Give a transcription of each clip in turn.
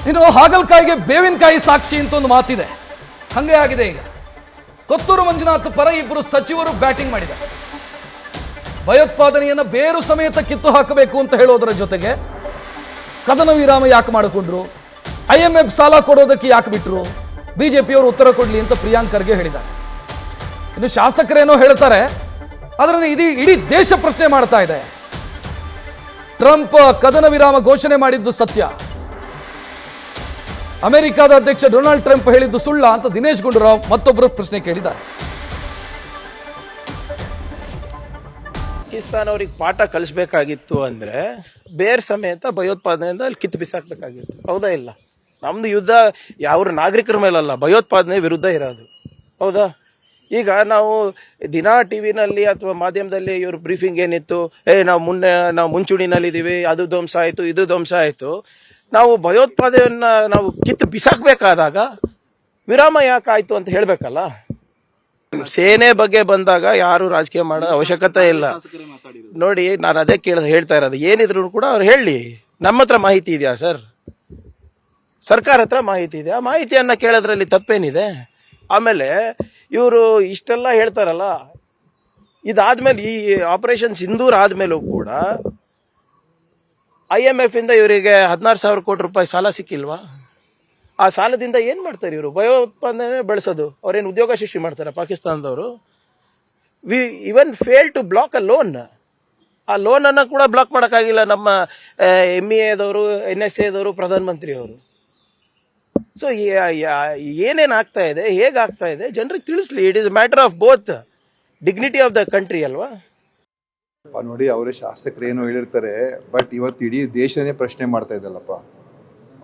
ಇನ್ನು ಹಾಗಲಕಾಯಿಗೆ ಬೇವಿನಕಾಯಿ ಸಾಕ್ಷಿ ಅಂತ ಒಂದು ಮಾತಿದೆ, ಹಂಗೆ ಆಗಿದೆ ಈಗ. ಕೊತ್ತೂರು ಮಂಜುನಾಥ್ ಪರ ಇಬ್ಬರು ಸಚಿವರು ಬ್ಯಾಟಿಂಗ್ ಮಾಡಿದ್ದಾರೆ. ಭಯೋತ್ಪಾದನೆಯನ್ನು ಬೇರು ಸಮೇತ ಕಿತ್ತು ಹಾಕಬೇಕು ಅಂತ ಹೇಳೋದರ ಜೊತೆಗೆ ಕದನ ವಿರಾಮ ಯಾಕೆ ಮಾಡಿಕೊಂಡ್ರು, IMF ಸಾಲ ಕೊಡೋದಕ್ಕೆ ಯಾಕೆ ಬಿಟ್ಟರು, ಬಿಜೆಪಿಯವರು ಉತ್ತರ ಕೊಡ್ಲಿ ಅಂತ ಪ್ರಿಯಾಂಕ್ ಖರ್ಗೆ ಹೇಳಿದ್ದಾರೆ. ಇನ್ನು ಶಾಸಕರೇನೋ ಹೇಳ್ತಾರೆ, ಅದರಲ್ಲಿ ಇಡೀ ದೇಶ ಪ್ರಶ್ನೆ ಮಾಡ್ತಾ ಇದೆ. ಟ್ರಂಪ್ ಕದನ ವಿರಾಮ ಘೋಷಣೆ ಮಾಡಿದ್ದು ಸತ್ಯ, ಅಮೆರಿಕದ ಅಧ್ಯಕ್ಷ ಡೊನಾಲ್ಡ್ ಟ್ರಂಪ್ ಹೇಳಿದ್ದು ಸುಳ್ಳ ಅಂತ ದಿನೇಶ್ ಗುಂಡೂರಾವ್ ಮತ್ತೊಬ್ಬರು ಪ್ರಶ್ನೆ ಕೇಳಿದ್ದಾರೆ. ಪಾಕಿಸ್ತಾನ ಅವ್ರಿಗೆ ಪಾಠ ಕಲಿಸ್ಬೇಕಾಗಿತ್ತು ಅಂದ್ರೆ ಬೇರ್ ಸಮೇತ ಭಯೋತ್ಪಾದನೆಯಿಂದ ಅಲ್ಲಿ ಕಿತ್ತು ಬಿಸಾಕ್ಬೇಕಾಗಿತ್ತು. ಹೌದಾ ಇಲ್ಲ? ನಮ್ದು ಯುದ್ಧ ಯಾವ ನಾಗರಿಕರ ಮೇಲಲ್ಲ, ಭಯೋತ್ಪಾದನೆ ವಿರುದ್ಧ ಇರೋದು. ಹೌದಾ? ಈಗ ನಾವು ದಿನ ಟಿವಿನಲ್ಲಿ ಅಥವಾ ಮಾಧ್ಯಮದಲ್ಲಿ ಇವ್ರ ಬ್ರೀಫಿಂಗ್ ಏನಿತ್ತು, ನಾವು ಮುಂಚೂಣಿನಲ್ಲಿದ್ದೀವಿ, ಅದು ಧ್ವಂಸ ಆಯಿತು, ಇದು ಧ್ವಂಸ ಆಯಿತು. ನಾವು ಭಯೋತ್ಪಾದನೆಯನ್ನ ನಾವು ಕಿತ್ತು ಬಿಸಾಕ್ಬೇಕಾದಾಗ ವಿರಾಮ ಯಾಕಾಯ್ತು ಅಂತ ಹೇಳ್ಬೇಕಲ್ಲ. ಸೇನೆ ಬಗ್ಗೆ ಬಂದಾಗ ಯಾರು ರಾಜಕೀಯ ಮಾಡೋ ಅವಶ್ಯಕತೆ ಇಲ್ಲ. ನೋಡಿ, ನಾನು ಅದೇ ಹೇಳ್ತಾ ಇರೋದು, ಏನಿದ್ರು ಕೂಡ ಅವ್ರು ಹೇಳಿ. ನಮ್ಮ ಹತ್ರ ಮಾಹಿತಿ ಇದೆಯಾ ಸರ್? ಸರ್ಕಾರ ಹತ್ರ ಮಾಹಿತಿ ಇದೆ. ಆ ಮಾಹಿತಿಯನ್ನ ಕೇಳೋದ್ರಲ್ಲಿ ತಪ್ಪೇನಿದೆ? ಆಮೇಲೆ ಇವರು ಇಷ್ಟೆಲ್ಲ ಹೇಳ್ತಾರಲ್ಲ, ಇದಾದ್ಮೇಲೆ ಈ ಆಪರೇಷನ್ ಸಿಂಧೂರ್ ಆದ್ಮೇಲೂ ಕೂಡ IMF ಇಂದ ಇವರಿಗೆ 16,000 ಕೋಟಿ ರೂಪಾಯಿ ಸಾಲ ಸಿಕ್ಕಿಲ್ವಾ? ಆ ಸಾಲದಿಂದ ಏನ್ ಮಾಡ್ತಾರೆ ಇವರು? ಭಯೋತ್ಪಾದನೆ ಬೆಳೆಸೋದು. ಅವ್ರೇನು ಉದ್ಯೋಗ ಸೃಷ್ಟಿ ಮಾಡ್ತಾರೆ ಪಾಕಿಸ್ತಾನದವರು? We even fail to block a loan. ಆ ಲೋನ್ ಅನ್ನ ಕೂಡ ಬ್ಲಾಕ್ ಮಾಡೋಕ್ಕಾಗಿಲ್ಲ ನಮ್ಮ MEAದವರು, NSAದವರು, ಪ್ರಧಾನಮಂತ್ರಿ ಅವರು. ಸೊ ಏನೇನು ಆಗ್ತಾ ಇದೆ, ಹೇಗಾಗ್ತಾ ಇದೆ ಜನರಿಗೆ ತಿಳಿಸ್ಲಿ. It is matter of both dignity of the country ಅಲ್ವಾ? ನೋಡಿ, ಅವರೇ ಶಾಸಕರು ಏನೋ ಹೇಳಿರ್ತಾರೆ, ಬಟ್ ಇವತ್ತು ಇಡೀ ದೇಶನೇ ಪ್ರಶ್ನೆ ಮಾಡ್ತಾ ಇದ್ದಲ್ಲಪ್ಪ.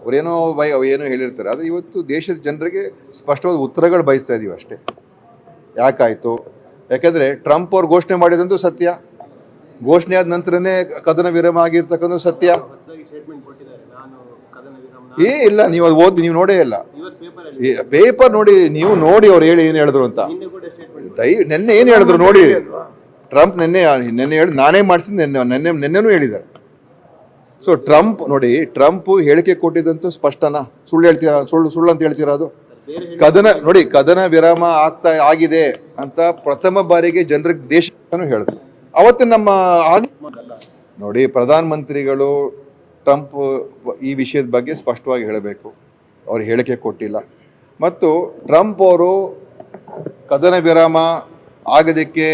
ಅವರೇನೋ ಏನೋ ಹೇಳಿರ್ತಾರೆ, ಆದರೆ ಇವತ್ತು ದೇಶದ ಜನರಿಗೆ ಸ್ಪಷ್ಟವಾದ ಉತ್ತರಗಳು ಬಯಸ್ತಾ ಇದೀವಿ ಅಷ್ಟೇ. ಯಾಕಾಯಿತು? ಯಾಕೆಂದರೆ ಟ್ರಂಪ್ ಅವ್ರು ಘೋಷಣೆ ಮಾಡಿದಂತೂ ಸತ್ಯ, ಘೋಷಣೆ ಆದ ನಂತರನೇ ಕದನ ವಿರಾಮ ಆಗಿರ್ತಕ್ಕಂಥ ಸತ್ಯ. ಇಲ್ಲ, ನೀವು ಅದು ಓದಿ, ನೀವು ನೋಡೇ ಇಲ್ಲ ಪೇಪರ್ ನೋಡಿ, ನೀವು ನೋಡಿ ಅವ್ರು ಹೇಳಿ ಏನು ಹೇಳಿದ್ರು ಅಂತ. ನೆನ್ನೆ ಏನು ಹೇಳಿದ್ರು ನೋಡಿ. ಟ್ರಂಪ್ ನೆನ್ನೆ ಹೇಳಿ, ನಾನೇ ಮಾಡಿಸಿದ್ದು ನೆನ್ನೆನೂ ಹೇಳಿದ್ದಾರೆ. ಸೊ ಟ್ರಂಪ್ ನೋಡಿ, ಟ್ರಂಪ್ ಹೇಳಿಕೆ ಕೊಟ್ಟಿದ್ದಂತೂ ಸ್ಪಷ್ಟನಾ? ಸುಳ್ಳು ಹೇಳ್ತೀರಾ? ಸುಳ್ಳು ಅಂತ ಹೇಳ್ತೀರಾ? ಅದು ಕದನ ವಿರಾಮ ಆಗಿದೆ ಅಂತ ಪ್ರಥಮ ಬಾರಿಗೆ ಜನರಿಗೆ ದೇಶನು ಹೇಳಿದ್ರು. ಅವತ್ತು ನಮ್ಮ ನೋಡಿ, ಪ್ರಧಾನ ಮಂತ್ರಿಗಳು ಟ್ರಂಪ್ ಈ ವಿಷಯದ ಬಗ್ಗೆ ಸ್ಪಷ್ಟವಾಗಿ ಹೇಳಬೇಕು. ಅವ್ರು ಹೇಳಿಕೆ ಕೊಟ್ಟಿಲ್ಲ. ಮತ್ತು ಟ್ರಂಪ್ ಅವರು ಕದನ ವಿರಾಮ ಆಗೋದಕ್ಕೆ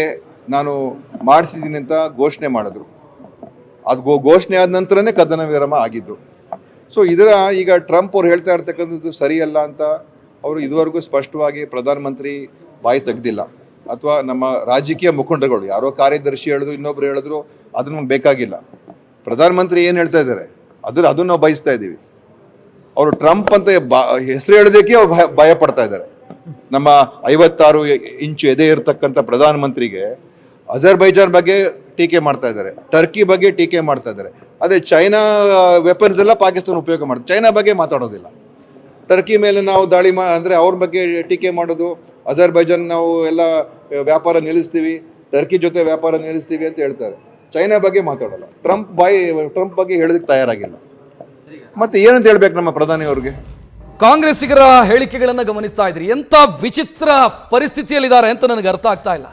ನಾನು ಮಾಡಿಸಿದ್ದೀನಿ ಅಂತ ಘೋಷಣೆ ಮಾಡಿದ್ರು. ಅದು ಘೋಷಣೆ ಆದ ನಂತರನೇ ಕದನ ವಿರಾಮ ಆಗಿದ್ದು. ಸೊ ಈಗ ಟ್ರಂಪ್ ಅವ್ರು ಹೇಳ್ತಾ ಇರ್ತಕ್ಕಂಥದ್ದು ಸರಿಯಲ್ಲ ಅಂತ ಅವರು ಇದುವರೆಗೂ ಸ್ಪಷ್ಟವಾಗಿ ಪ್ರಧಾನಮಂತ್ರಿ ಬಾಯಿ ತೆಗೆದಿಲ್ಲ. ಅಥವಾ ನಮ್ಮ ರಾಜಕೀಯ ಮುಖಂಡರುಗಳು, ಯಾರೋ ಕಾರ್ಯದರ್ಶಿ ಹೇಳಿದ್ರು, ಇನ್ನೊಬ್ರು ಹೇಳಿದ್ರು, ಅದು ನಮ್ಗೆ ಬೇಕಾಗಿಲ್ಲ. ಪ್ರಧಾನಮಂತ್ರಿ ಏನು ಹೇಳ್ತಾ ಇದ್ದಾರೆ ಅದನ್ನು ನಾವು ಬಯಸ್ತಾ ಇದ್ದೀವಿ. ಅವರು ಟ್ರಂಪ್ ಅಂತ ಹೆಸರು ಹೇಳೋದಕ್ಕೆ ಅವ್ರು ಭಯ ಪಡ್ತಾ ಇದ್ದಾರೆ. ನಮ್ಮ 56 ಇಂಚು ಎದೆ ಇರತಕ್ಕಂಥ ಪ್ರಧಾನಮಂತ್ರಿಗೆ ಅಜರ್ಬೈಜಾನ್ ಬಗ್ಗೆ ಟೀಕೆ ಮಾಡ್ತಾ ಇದ್ದಾರೆ, ಟರ್ಕಿ ಬಗ್ಗೆ ಟೀಕೆ ಮಾಡ್ತಾ ಇದ್ದಾರೆ. ಅದೇ ಚೈನಾ ವೆಪನ್ಸ್ ಎಲ್ಲ ಪಾಕಿಸ್ತಾನ ಉಪಯೋಗ ಮಾಡ್ತಾರೆ, ಚೈನಾ ಬಗ್ಗೆ ಮಾತಾಡೋದಿಲ್ಲ. ಟರ್ಕಿ ಮೇಲೆ ನಾವು ದಾಳಿ ಅಂದರೆ ಅವ್ರ ಬಗ್ಗೆ ಟೀಕೆ ಮಾಡೋದು, ಅಜರ್ಬೈಜಾನ್ ನಾವು ಎಲ್ಲ ವ್ಯಾಪಾರ ನಿಲ್ಲಿಸ್ತೀವಿ, ಟರ್ಕಿ ಜೊತೆ ವ್ಯಾಪಾರ ನಿಲ್ಲಿಸ್ತೀವಿ ಅಂತ ಹೇಳ್ತಾರೆ. ಚೈನಾ ಬಗ್ಗೆ ಮಾತಾಡೋಲ್ಲ. ಟ್ರಂಪ್ ಬಗ್ಗೆ ಹೇಳೋದಕ್ಕೆ ತಯಾರಾಗಿಲ್ಲ. ಮತ್ತೆ ಏನಂತ ಹೇಳ್ಬೇಕು ನಮ್ಮ ಪ್ರಧಾನಿ ಅವ್ರಿಗೆ? ಕಾಂಗ್ರೆಸ್ಸಿಗರ ಹೇಳಿಕೆಗಳನ್ನು ಗಮನಿಸ್ತಾ ಇದ್ರಿ, ಎಂಥ ವಿಚಿತ್ರ ಪರಿಸ್ಥಿತಿಯಲ್ಲಿದ್ದಾರೆ ಅಂತ ನನಗೆ ಅರ್ಥ ಆಗ್ತಾ ಇಲ್ಲ.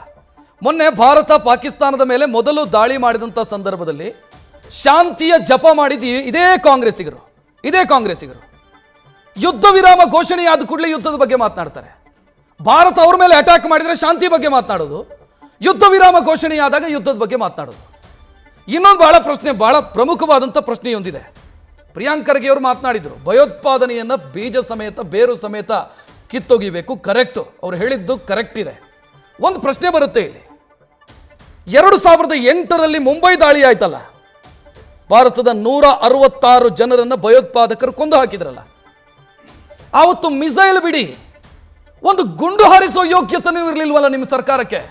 ಮೊನ್ನೆ ಭಾರತ ಪಾಕಿಸ್ತಾನದ ಮೇಲೆ ಮೊದಲು ದಾಳಿ ಮಾಡಿದಂಥ ಸಂದರ್ಭದಲ್ಲಿ ಶಾಂತಿಯ ಜಪ ಮಾಡಿದ್ದು ಇದೇ ಕಾಂಗ್ರೆಸ್ಸಿಗರು. ಯುದ್ಧ ವಿರಾಮ ಘೋಷಣೆಯಾದ ಕೂಡಲೇ ಯುದ್ಧದ ಬಗ್ಗೆ ಮಾತನಾಡ್ತಾರೆ. ಭಾರತ ಅವ್ರ ಮೇಲೆ ಅಟ್ಯಾಕ್ ಮಾಡಿದರೆ ಶಾಂತಿ ಬಗ್ಗೆ ಮಾತನಾಡೋದು, ಯುದ್ಧ ವಿರಾಮ ಘೋಷಣೆಯಾದಾಗ ಯುದ್ಧದ ಬಗ್ಗೆ ಮಾತನಾಡೋದು. ಇನ್ನೊಂದು ಬಹಳ ಪ್ರಮುಖವಾದಂಥ ಪ್ರಶ್ನೆಯೊಂದಿದೆ. ಪ್ರಿಯಾಂಕ್ ಖರ್ಗೆ ಅವರು ಮಾತನಾಡಿದರು, ಭಯೋತ್ಪಾದನೆಯನ್ನು ಬೀಜ ಸಮೇತ ಬೇರು ಸಮೇತ ಕಿತ್ತೊಗಿಬೇಕು. ಕರೆಕ್ಟು, ಅವ್ರು ಹೇಳಿದ್ದು ಕರೆಕ್ಟ್ ಇದೆ. ಒಂದು ಪ್ರಶ್ನೆ ಬರುತ್ತೆ ಇಲ್ಲಿ. 2008ರಲ್ಲಿ ಮುಂಬೈ ದಾಳಿ ಆಯ್ತಲ್ಲ, ಭಾರತದ 166 ಜನರನ್ನು ಭಯೋತ್ಪಾದಕರು ಕೊಂದು ಹಾಕಿದ್ರಲ್ಲ. ಆವತ್ತು ಮಿಸೈಲ್ ಬಿಡಿ, ಒಂದು ಗುಂಡು ಹಾರಿಸೋ ಯೋಗ್ಯತೆಯೂ ಇರಲಿಲ್ವಲ್ಲ ನಿಮ್ಮ ಸರ್ಕಾರಕ್ಕೆ.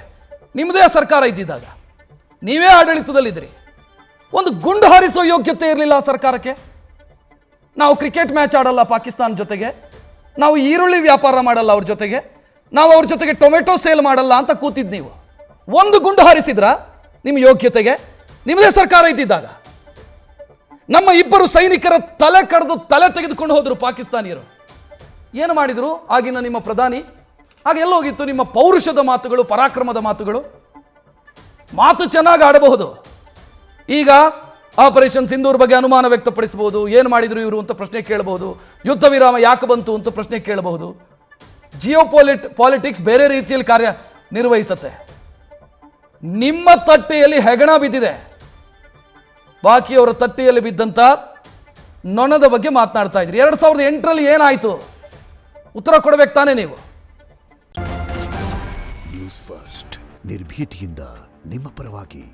ನಿಮ್ಮದೇ ಸರ್ಕಾರ ಇದ್ದಿದ್ದಾಗ, ನೀವೇ ಆಡಳಿತದಲ್ಲಿದ್ದೀರಿ, ಒಂದು ಗುಂಡು ಹಾರಿಸೋ ಯೋಗ್ಯತೆ ಇರಲಿಲ್ಲ ಆ ಸರ್ಕಾರಕ್ಕೆ. ನಾವು ಕ್ರಿಕೆಟ್ ಮ್ಯಾಚ್ ಆಡಲ್ಲ ಪಾಕಿಸ್ತಾನ ಜೊತೆಗೆ, ನಾವು ಈರುಳ್ಳಿ ವ್ಯಾಪಾರ ಮಾಡಲ್ಲ ಅವ್ರ ಜೊತೆಗೆ, ನಾವು ಅವ್ರ ಜೊತೆಗೆ ಟೊಮೆಟೊ ಸೇಲ್ ಮಾಡಲ್ಲ ಅಂತ ಕೂತಿದ್ದು ನೀವು. ಒಂದು ಗುಂಡು ಹಾರಿಸಿದ್ರ ನಿಮ್ಮ ಯೋಗ್ಯತೆಗೆ? ನಿಮ್ಮದೇ ಸರ್ಕಾರ ಇದ್ದಿದ್ದಾಗ ನಮ್ಮ ಇಬ್ಬರು ಸೈನಿಕರ ತಲೆ ಕಡ್ದು ತಲೆ ತೆಗೆದುಕೊಂಡು ಹೋದರು ಪಾಕಿಸ್ತಾನಿಯರು. ಏನು ಮಾಡಿದರು ಆಗಿನ ನಿಮ್ಮ ಪ್ರಧಾನಿ? ಆಗ ಎಲ್ಲೋಗಿತ್ತು ನಿಮ್ಮ ಪೌರುಷದ ಮಾತುಗಳು, ಪರಾಕ್ರಮದ ಮಾತುಗಳು? ಮಾತು ಚೆನ್ನಾಗಿ ಆಡಬಹುದು. ಈಗ ಆಪರೇಷನ್ ಸಿಂಧೂರ್ ಬಗ್ಗೆ ಅನುಮಾನ ವ್ಯಕ್ತಪಡಿಸಬಹುದು. ಏನು ಮಾಡಿದ್ರು ಇವರು ಅಂತ ಪ್ರಶ್ನೆ ಕೇಳಬಹುದು. ಯುದ್ಧ ವಿರಾಮ ಯಾಕೆ ಬಂತು ಅಂತ ಪ್ರಶ್ನೆ ಕೇಳಬಹುದು. ಪಾಲಿಟಿಕ್ಸ್ ಬೇರೆ ರೀತಿಯಲ್ಲಿ ಕಾರ್ಯ ನಿರ್ವಹಿಸುತ್ತೆ. ನಿಮ್ಮ ತಟ್ಟೆಯಲ್ಲಿ ಹೆಗಣ ಬಿದ್ದಿದೆ, ಬಾಕಿಯವರ ತಟ್ಟೆಯಲ್ಲಿ ಬಿದ್ದಂಥ ನೊಣದ ಬಗ್ಗೆ ಮಾತನಾಡ್ತಾ ಇದ್ರಿ. 2008ರಲ್ಲಿ ಏನಾಯಿತು? ಉತ್ತರ ಕೊಡಬೇಕು ತಾನೇ ನೀವು. ನ್ಯೂಸ್ ಫಸ್ಟ್ ನಿರ್ಭೀತಿಯಿಂದ ನಿಮ್ಮ ಪರವಾಗಿ.